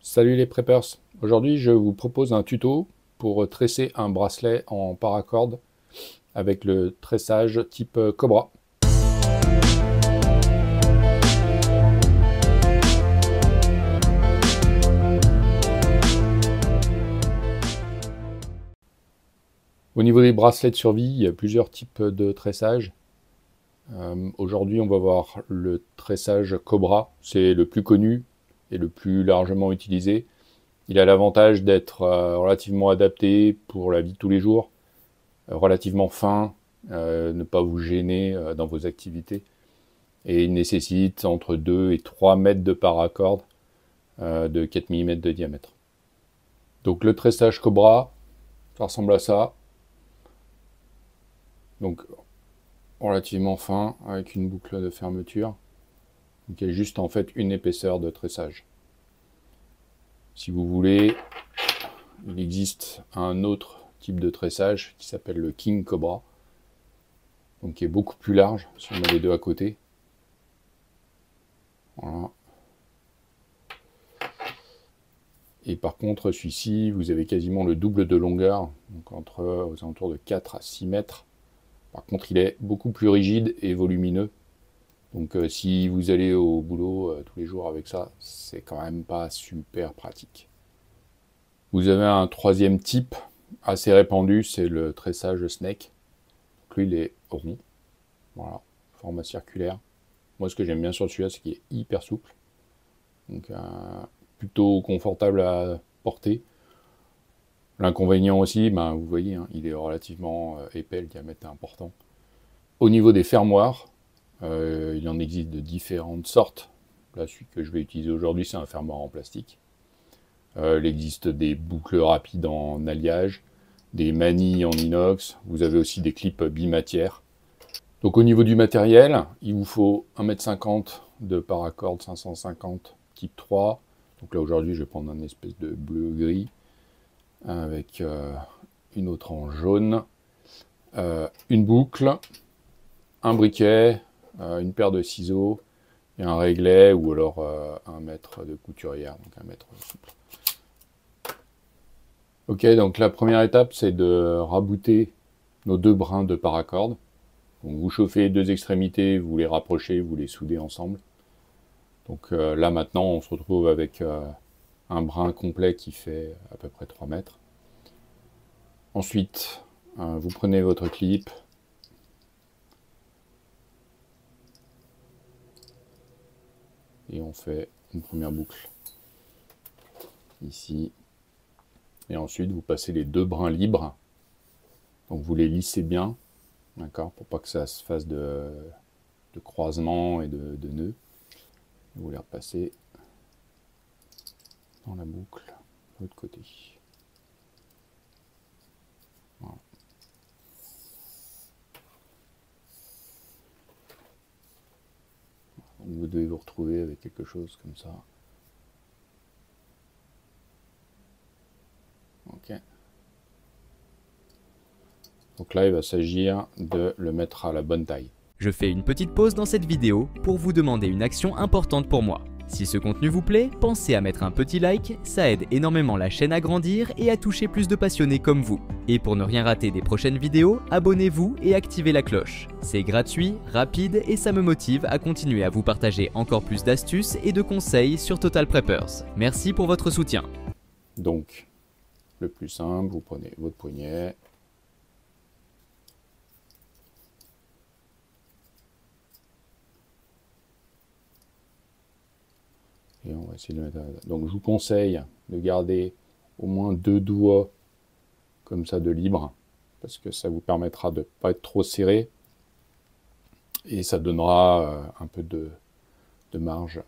Salut les preppers, aujourd'hui je vous propose un tuto pour tresser un bracelet en paracorde avec le tressage type Cobra. Au niveau des bracelets de survie, il y a plusieurs types de tressage. Aujourd'hui on va voir le tressage Cobra, c'est le plus connu et le plus largement utilisé. Il a l'avantage d'être relativement adapté pour la vie de tous les jours, relativement fin, ne pas vous gêner dans vos activités. Et il nécessite entre 2 et 3 mètres de paracorde de 4 mm de diamètre. Donc le tressage Cobra, ça ressemble à ça. Donc relativement fin avec une boucle de fermeture. Donc il y a juste en fait une épaisseur de tressage. Si vous voulez, il existe un autre type de tressage qui s'appelle le King Cobra. Donc qui est beaucoup plus large si on met les deux à côté. Voilà. Et par contre, celui-ci, vous avez quasiment le double de longueur, donc aux alentours de 4 à 6 mètres. Par contre, il est beaucoup plus rigide et volumineux. Donc si vous allez au boulot tous les jours avec ça, c'est quand même pas super pratique. Vous avez un troisième type assez répandu, c'est le tressage Snake. Donc lui, il est rond. Voilà, format circulaire. Moi, ce que j'aime bien sur celui-là, c'est qu'il est hyper souple. Donc plutôt confortable à porter. L'inconvénient aussi, ben, vous voyez, hein, il est relativement épais, le diamètre est important. Au niveau des fermoirs, il en existe de différentes sortes. Là, celui que je vais utiliser aujourd'hui, c'est un fermoir en plastique. Il existe des boucles rapides en alliage, des manilles en inox. Vous avez aussi des clips bimatières. Donc au niveau du matériel, il vous faut 1,50 m de paracorde 550 type 3. Donc là aujourd'hui je vais prendre un espèce de bleu-gris avec une autre en jaune, une boucle, un briquet, une paire de ciseaux et un réglet ou alors 1 mètre de couturière, donc 1 mètre souple. Ok, donc la première étape c'est de rabouter nos deux brins de paracorde. Donc vous chauffez les deux extrémités, vous les rapprochez, vous les soudez ensemble. Donc là maintenant on se retrouve avec un brin complet qui fait à peu près 3 mètres. Ensuite vous prenez votre clip, et on fait une première boucle ici. Et ensuite vous passez les deux brins libres. Donc vous les lissez bien, d'accord, pour pas que ça se fasse de croisement et de nœuds. Vous les repassez dans la boucle de l'autre côté. Voilà. Donc vous devez vous retrouver avec quelque chose comme ça. Ok. Donc là, il va s'agir de le mettre à la bonne taille. Je fais une petite pause dans cette vidéo pour vous demander une action importante pour moi. Si ce contenu vous plaît, pensez à mettre un petit like, ça aide énormément la chaîne à grandir et à toucher plus de passionnés comme vous. Et pour ne rien rater des prochaines vidéos, abonnez-vous et activez la cloche. C'est gratuit, rapide et ça me motive à continuer à vous partager encore plus d'astuces et de conseils sur Total Preppers. Merci pour votre soutien. Donc, le plus simple, vous prenez votre poignet, et on va essayer de le mettre à... Donc je vous conseille de garder au moins 2 doigts comme ça de libre, parce que ça vous permettra de ne pas être trop serré, et ça donnera un peu de marge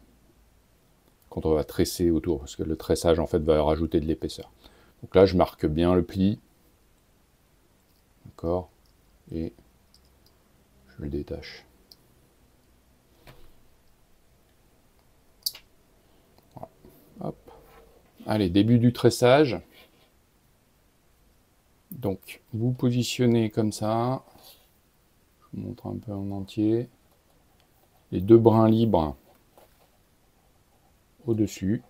quand on va tresser autour, parce que le tressage en fait va rajouter de l'épaisseur. Donc là je marque bien le pli, d'accord, et je le détache. Hop. Allez, début du tressage. Donc, vous positionnez comme ça. Je vous montre un peu en entier. Les deux brins libres au-dessus.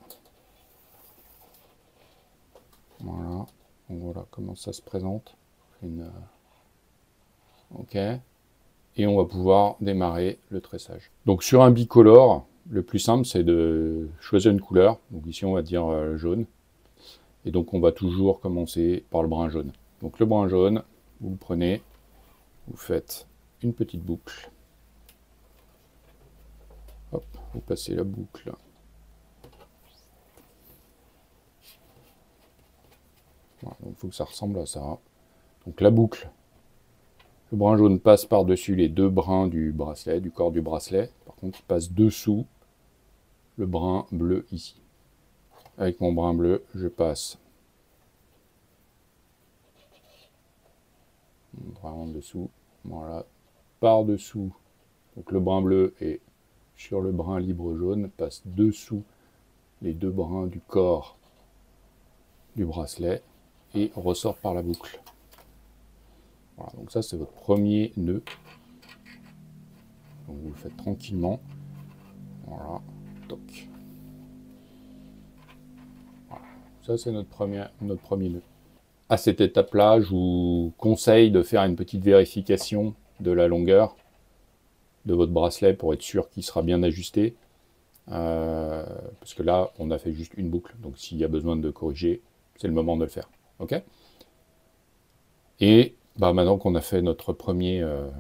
Voilà. Donc voilà comment ça se présente. Ok. Et on va pouvoir démarrer le tressage. Donc sur un bicolore, le plus simple c'est de choisir une couleur. Donc ici on va dire jaune. Et donc on va toujours commencer par le brun jaune. Donc le brun jaune, vous le prenez, vous faites une petite boucle. Hop, vous passez la boucle. Voilà, donc il faut que ça ressemble à ça. Donc la boucle, le brun jaune passe par-dessus les deux brins du bracelet, du corps du bracelet. Par contre, il passe dessous le brun bleu ici. Avec mon brin bleu, je passe vraiment dessous, voilà, par-dessous. Donc le brin bleu est sur le brin libre jaune, passe dessous les deux brins du corps du bracelet et ressort par la boucle. Voilà, donc ça c'est votre premier nœud. Donc vous le faites tranquillement. Voilà, toc. Voilà. Ça c'est notre premier nœud. À cette étape-là, je vous conseille de faire une petite vérification de la longueur de votre bracelet pour être sûr qu'il sera bien ajusté. Parce que là, on a fait juste une boucle. Donc s'il y a besoin de corriger, c'est le moment de le faire. Ok ? Et bah, maintenant qu'on a fait notre première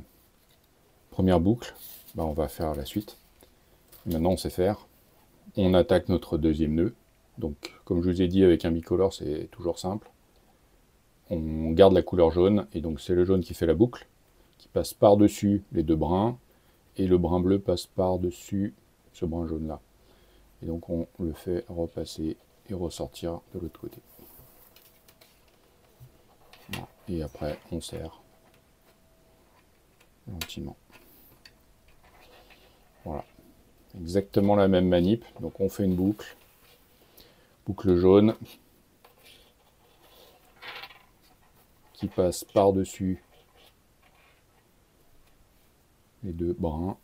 boucle, bah, on va faire la suite. Maintenant, on sait faire. On attaque notre deuxième nœud. Donc, comme je vous ai dit, avec un bicolore, c'est toujours simple. On garde la couleur jaune, et donc c'est le jaune qui fait la boucle, qui passe par-dessus les deux brins, et le brin bleu passe par-dessus ce brin jaune-là. Et donc on le fait repasser et ressortir de l'autre côté. Voilà. Et après, on serre gentiment. Voilà. Exactement la même manip. Donc on fait une boucle. Boucle jaune. Qui passe par-dessus les deux brins.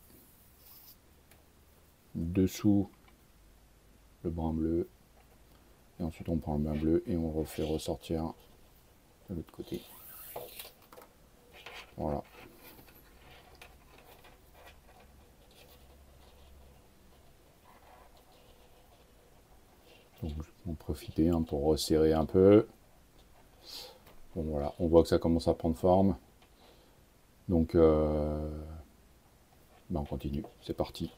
Dessous le brin bleu. Et ensuite on prend le brin bleu et on refait ressortir de l'autre côté. Voilà. Donc en profiter pour resserrer un peu. Bon voilà, on voit que ça commence à prendre forme. Donc on continue, c'est parti.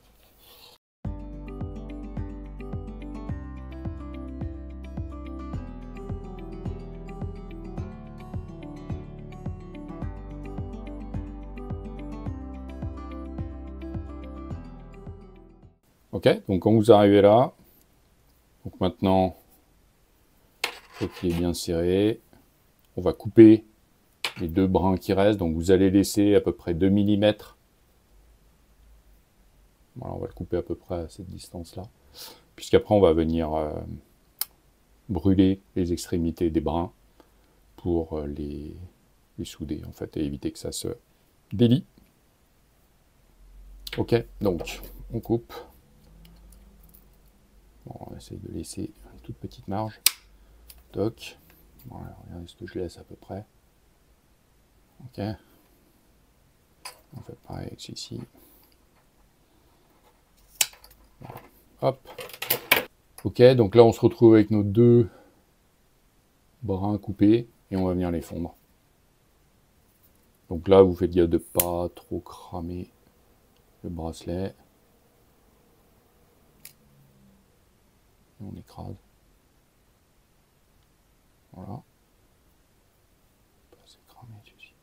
Ok, donc quand vous arrivez là, donc maintenant, il faut qu'il est bien serré. On va couper les deux brins qui restent, donc vous allez laisser à peu près 2 mm. Voilà, on va le couper à peu près à cette distance-là. Puisqu'après, on va venir brûler les extrémités des brins pour les souder, en fait, et éviter que ça se délie. Ok, donc, on coupe. Bon, on va essayer de laisser une toute petite marge. Toc. Voilà, regardez ce que je laisse à peu près. Ok. On fait pareil avec celui-ci. Voilà. Hop. Ok, donc là on se retrouve avec nos deux brins coupés et on va venir les fondre. Donc là vous faites gaffe de pas trop cramer le bracelet. Et on écrase. Voilà. Pas assez cramé celui-ci.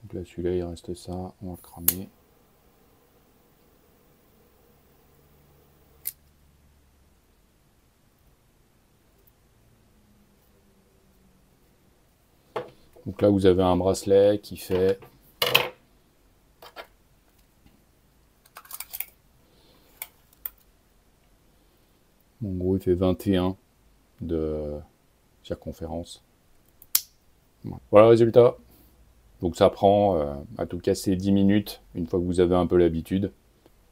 Donc là celui-là il reste ça, on va le cramer. Donc là vous avez un bracelet qui fait en gros il fait 21 de circonférence. Voilà le résultat. Donc ça prend à tout casser 10 minutes une fois que vous avez un peu l'habitude.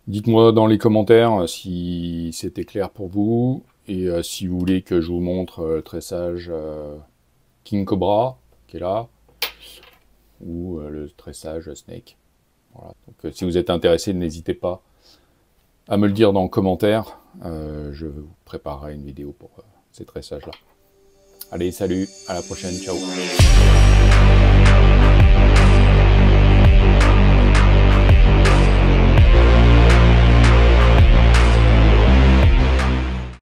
Dites-moi dans les commentaires si c'était clair pour vous Et si vous voulez que je vous montre le tressage King Cobra, qui est là, ou le tressage Snake. Voilà. Donc, si vous êtes intéressé, n'hésitez pas à me le dire dans les commentaires. Je vous préparerai une vidéo pour ces tressages-là. Allez, salut, à la prochaine, ciao.